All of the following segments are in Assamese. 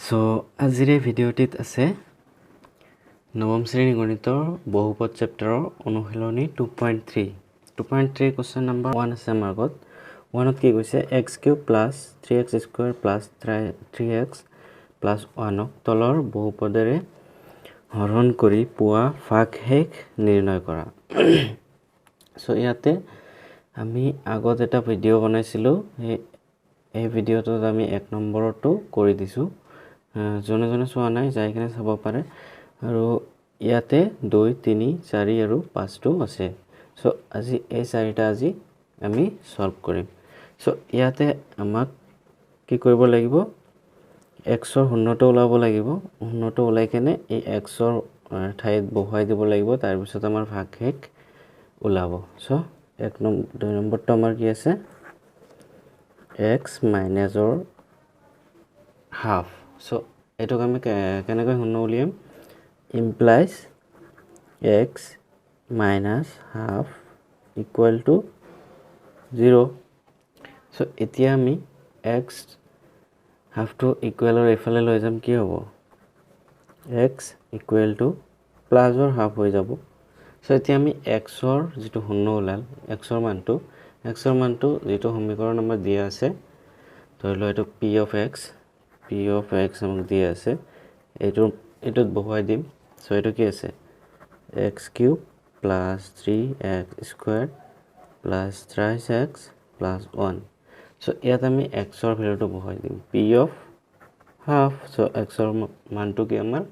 সো আজিৰ এই ভিডিঅ'টিত আছে নৱম শ্ৰেণী গণিতৰ বহুপদ চেপ্টাৰৰ অনুশীলনী 2.3 2.3 কোৱেশ্চন নম্বৰ 1 আছে আমাৰ আগত 1ত কি কৈছে x³ + 3x² + 3x + 1 ক তলৰ বহুপদেৰে হৰণ কৰি পোৱা ভাগশেষ নিৰ্ণয় কৰা সো ইয়াতে আমি আগত এটা ভিডিঅ' বনাইছিলো এই ভিডিঅ'টোত আমি 1 নম্বৰটো কৰি দিছো জনে চোৱা নাই যাই কিনে চাব পাৰে আৰু ইয়াতে 2 3 4 আৰু 5 টো আছে সো আজি এই চাৰিটা আজি আমি সলভ কৰিম সো ইয়াতে আমাক কি কৰিব লাগিব x ৰ শূন্যটো ওলাব লাগিব শূন্যটো ওলাই কিনে এই x ৰ ঠাইত বহাই দিব লাগিব তাৰ পিছত আমাৰ ভাগশেষ ওলাব সো 2 নম্বৰটো আমাৰ কি আছে x - ৰ হাফ সো এটোক আমি কেনেকৈ শূন্য উলিয়াম implies x - half = 0 সো এতিয়া আমি x half to equal or এফালে লৈ যাম কি হ'ব x = প্লাস or half হৈ যাব সো এতিয়া আমি x ৰ যেটো শূন্য ওলাল x ৰ মানটো যেটো সমীকৰণ নম্বৰ দিয়া আছে ধৰিলো এটো p of x আমাক দিয়া আছে এটোত বহাই দিম সো এটো কি আছে x³ + 3x² + 3x + 1 সো ইয়াত আমি x ৰ ভ্যালুটো বহাই দিম p of half so x ৰ মানটো কি আমাৰ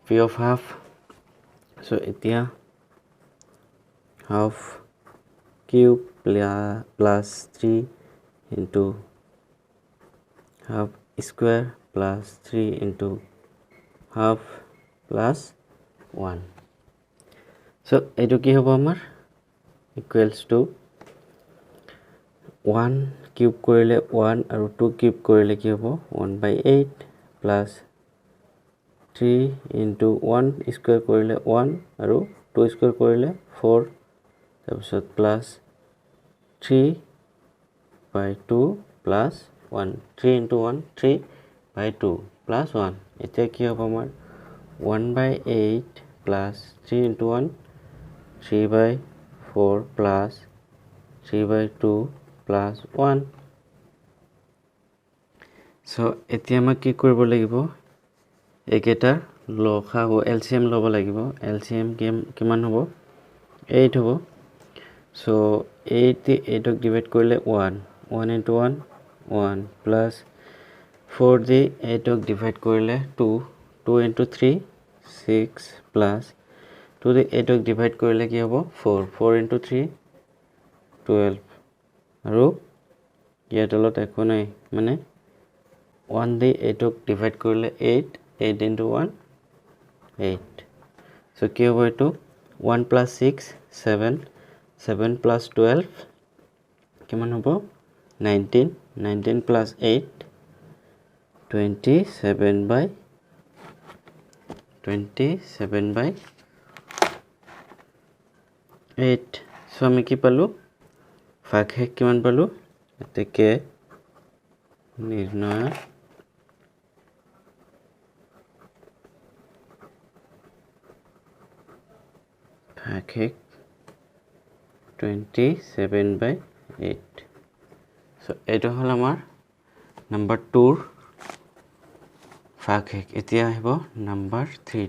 p of half সো এতিয়া half cube plus 3 into half square plus 3 into half plus 1 so etu ki hobo amar equals to 1 cube korile 1 aru 2 cube korile ki hobo 1/8 plus 3 into 1 square korile 1 aru 2 square korile 4 tar pisot plus 3/2 plus 1 3 into 1 3/2 plus 1 etia ki hobo amar 1/8 plus 3 into 1 3/4 plus 3/2 plus 1 so etia ma ki koribo lagibo eketa লসাগু LCM লব লাগিব LCM কিমান হ'ব 8 হ'ব so 8 ক ডিভাইড কৰিলে 1 into 1 1 plus 4 দি 8 ক ডিভাইড কৰিলে 2 into 3 6 plus 2 দি 8 ক ডিভাইড কৰিলে কি হ'ব 4 into 3 12 আৰু ইয়াৰ তলত একো নাই মানে 1 দি 8 ক ডিভাইড কৰিলে 8 into 1 8 so কি হ'ব এটো 1 plus 6 7 plus 12 কিমান হ'ব 19 plus 8 27/8 so আমি কি পালো ভাগশেষ কিমান পালো এতেকে নিৰ্ণয় ভাগশেষ 27/8 so এটো হল আমাৰ নাম্বাৰ 2 ৰ ভাগশেষ এতিয়া আহিব নাম্বার 3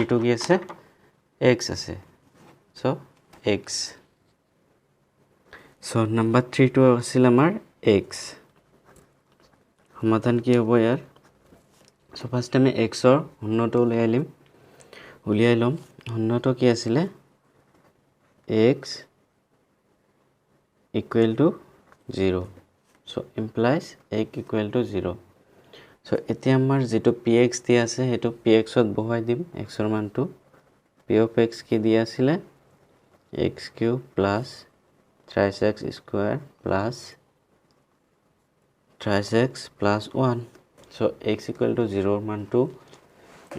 টো কি আছে x আছে so x so নাম্বার 3 টো আছিল আমাৰ x সমাধান কি হ'ব ইয়াৰ so ফাৰ্স্ট আমি x ৰ শূন্যটো উলিয়াই লম শূন্যটো কি আছিল x = 0 so implies x = 0 so এতিয়া আমাৰ যেটো px দিয়া আছে হেতু px ত বহাই দিম x ৰ মানটো p of x কি দিয়া আছিল x³ plus 3x² plus 3x plus 1 so x = 0 ৰ মানটো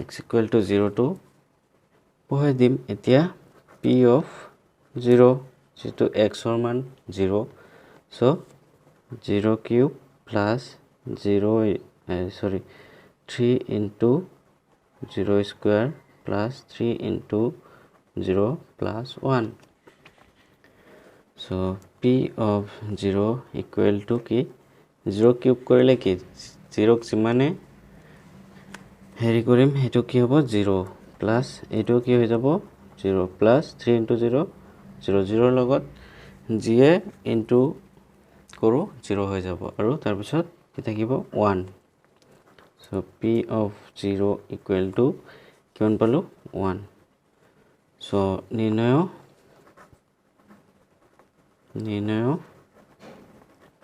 x = 0 টো বহাই দিম এতিয়া p of 0 যেটো x ৰ মান 0 so 0³ plus 3 into 0 square plus 3 into 0 plus 1. So p of 0 equal to কি 0 কিউব কৰিলে কি 0 যিমানে হেৰি কৰিম হেতু কি হ'ব 0 প্লাস এটো কি হৈ যাব 0 প্লাস 3 into 0 0 0 লগত জিয়ে ইনটু কৰো 0 হৈ যাব আৰু তাৰ পিছত কি থাকিব 1. So p of 0 equal to কিমান পালো 1. So নিৰ্ণয়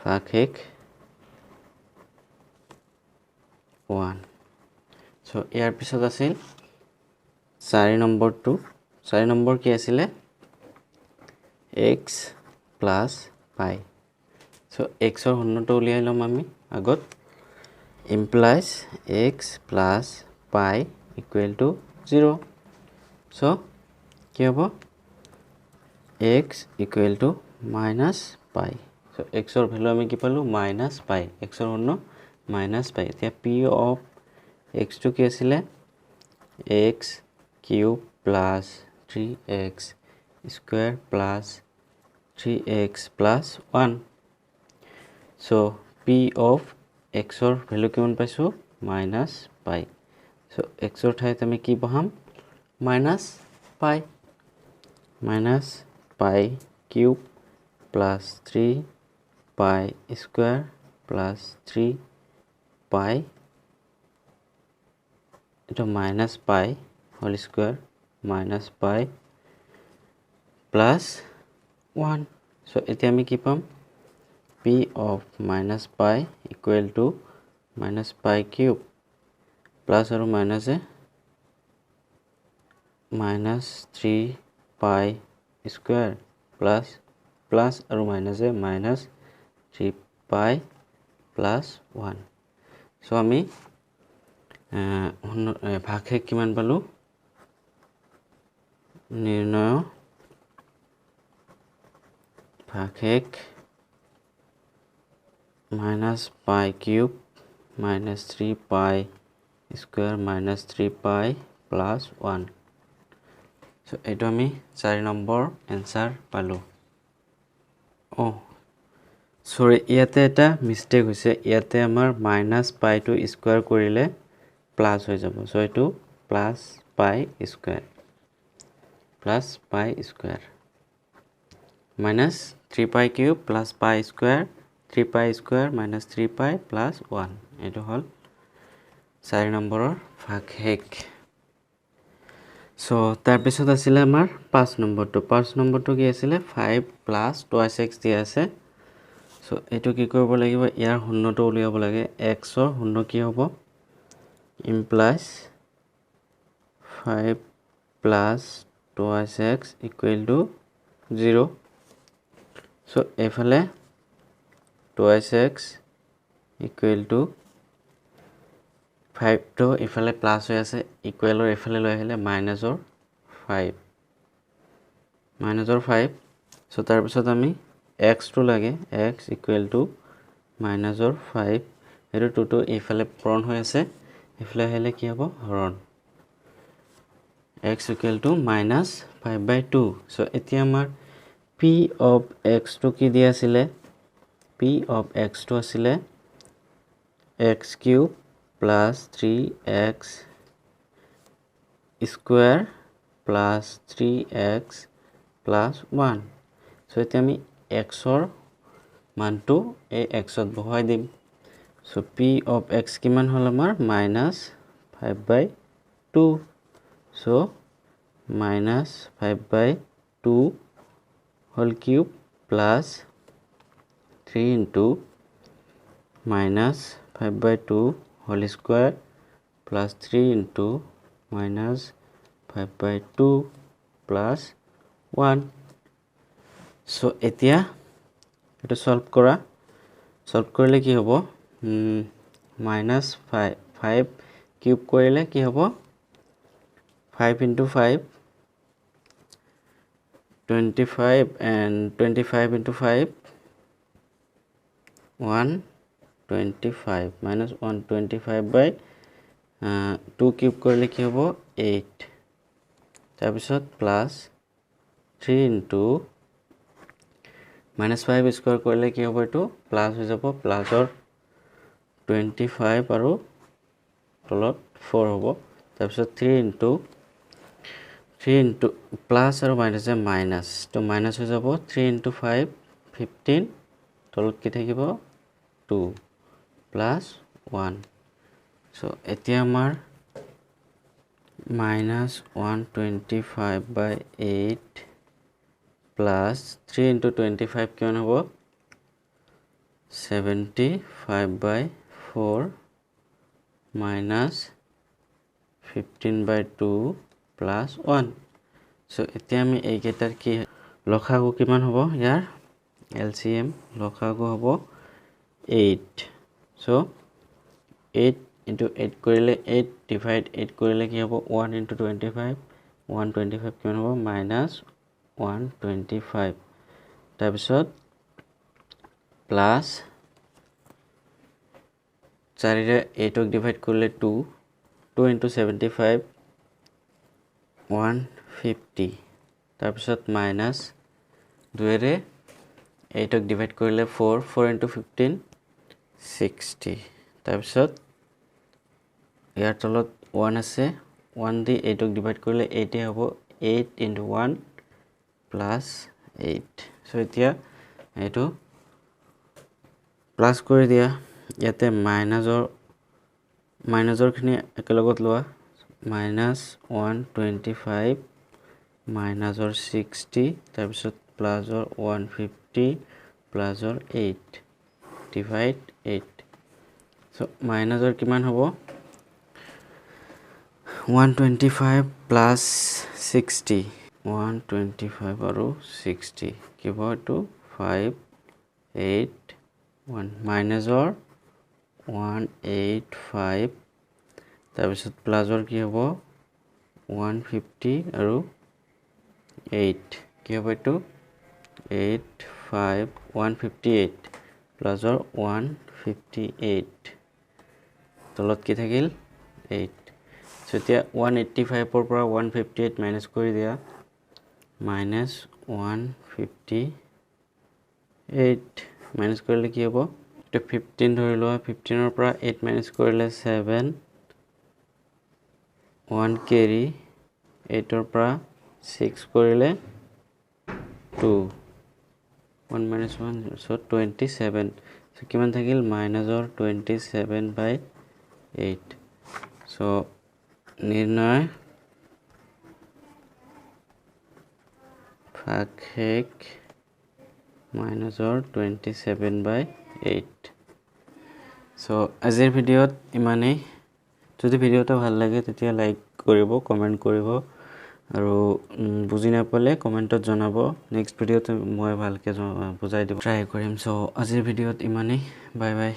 ভাগশেষ 1. So ইয়াৰ পিছত আছিল 4 নম্বৰটো 4 নম্বৰ কি আছিলে x plus pi. So x ৰ ঘনটো উলিয়াই লম আমি আগত implies x plus pi equal to 0. So কি হ'ব x equal to minus pi. So x ৰ ভ্যালু আমি কি পালো minus pi. x ৰ ঘন minus pi. এতিয়া p of x টো কি আছিলে x cube plus 3x square plus 3x plus 1. So p of x ৰ ভ্যালু কিমান পাইছো minus pi. So x ৰ ঠাইত আমি কি বহাম minus pi cube plus 3 pi square plus 3 pi into minus pi whole square minus pi plus 1. So এতিয়া আমি কি পাম p of minus pi equal to minus pi cube plus আৰু minus এ minus 3 pi square plus আৰু minus এ minus 3 pi plus 1. So আমি ভাগশেষ কিমান পালো নিৰ্ণয় ভাগশেষ minus pi cube minus 3 pi square minus 3 pi plus 1. So এটো আমি 4 নম্বৰ এনসাৰ পালো. সৰি ইয়াতে এটা মিস্টেক হৈছে ইয়াতে আমাৰ minus pi to square কৰিলে প্লাস হৈ যাব. সো এটো plus pi square minus 3 pi cube plus pi square 3 pi square minus 3 pi plus 1. এটো হল 4 নম্বৰৰ ভাগশেষ. সো তাৰ পিছত আছিল আমাৰ 5 নম্বৰটো কি আছিল 5 plus 2x দিয়া আছে. সো এটো কি কৰিব লাগিব ইয়াৰ ঘনটো উলিয়াব লাগে x ৰ ঘন কি হ'ব implies 5 plus 2x equal to 0. So এফালে 2x equal to 5 to এফালে প্লাস হৈ আছে ইকুৱেল ৰ এফালে লৈ আহিলে মাইনাস ৰ 5. সো তাৰ পিছত আমি x টো লাগে x equal to minus ৰ 5 এটো 2 to এফালে পূৰণ হৈ আছে এফালে আহিলে কি হ'ব হৰণ x equal to minus 5/2. So এতিয়া আমাৰ p of x টো কি দিয়া আছিলে p of x টো আছিলে x cube plus 3x square plus 3x plus 1. So এতিয়া আমি x ৰ মানটো এই x ত বহাই দিম. So p of x কিমান হল আমাৰ minus 5/2. So minus 5/2 whole cube plus 3 into minus 5/2 whole square plus 3 into minus 5/2 plus 1. So এতিয়া এটা সলভ কৰিলে কি হ'ব minus 5 কিউব কৰিলে কি হ'ব 5 into 5 25 and 25 into 5 125 125 minus 125 by 2 cube কৰিলে কি হ'ব 8 তাৰ পিছত plus 3 into minus 5 square কৰিলে কি হ'ব এটো plus হৈ যাব plus or 25 আৰু তলত 4 হ'ব তাৰ পিছত 3 into plus আৰু minus এ minus তো minus হৈ যাব 3 into 5 15 তলত কি থাকিব 2 plus 1 so এতিয়া আমাৰ minus 125 by 8 plus 3 into 25 কিমান হ'ব 75 by 4 minus 15 by 2 plus 1 so এতিয়া আমি এই কেটাৰ কি লসাগু কিমান হ'ব ইয়াৰ LCM লসাগু হ'ব 8 so 8 into 8 কৰিলে 8 divide 8 কৰিলে কি হ'ব 1 into 25 125 কিমান হ'ব minus 125 তাৰ পিছত plus 4 ৰে 8 ক divide কৰিলে 2 2 into 75 150 তাৰ পিছত minus 2 ৰে 8 ক divide কৰিলে 4 4 into 15 60 তাৰ পিছত ইয়াৰ তলত 1 আছে 1 দি 8 ক divide কৰিলে 8 হ'ব 8 into 1 plus 8 so এতিয়া এটো প্লাস কৰি দিয়া ইয়াতে মাইনাসৰ খিনি একেলগত লোৱা minus 125 minus or 60 তাৰ পিছত plus or 150 plus or 8 divide 8 so minus or কিমান হ'ব 125 plus 60 125 আৰু 60 কি হ'ব to 5 8 1 minus or 185 তাৰ পিছত plus or কি হ'ব 150 আৰু 8 কি হ'ব to 8 5 158 plus or 158 তলত কি থাকিল 8 so এতিয়া 185 ৰ পৰা 158 minus কৰি দিয়া minus 158 minus কৰিলে কি হ'ব এটা 15 ধৰি লোৱা 15 ৰ পৰা 8 minus কৰিলে 7 1 carry 8 ৰ পৰা 6 কৰিলে 2 1 minus 1 so 27 so কিমান থাকিল minus or 27 by 8 so নিৰ্ণয় ভাগশেষ minus or 27 by 8 so আজিৰ ভিডিওত ইমানেই যদি ভিডিওটা ভাল লাগে তেতিয়া লাইক কৰিব কমেন্ট কৰিব আৰু বুজি নাপালে কমেন্টত জনাব নেক্সট ভিডিওতে মই ভালকে বুজাই দিব ট্ৰাই কৰিম so আজিৰ ভিডিওত ইমানেই বাই বাই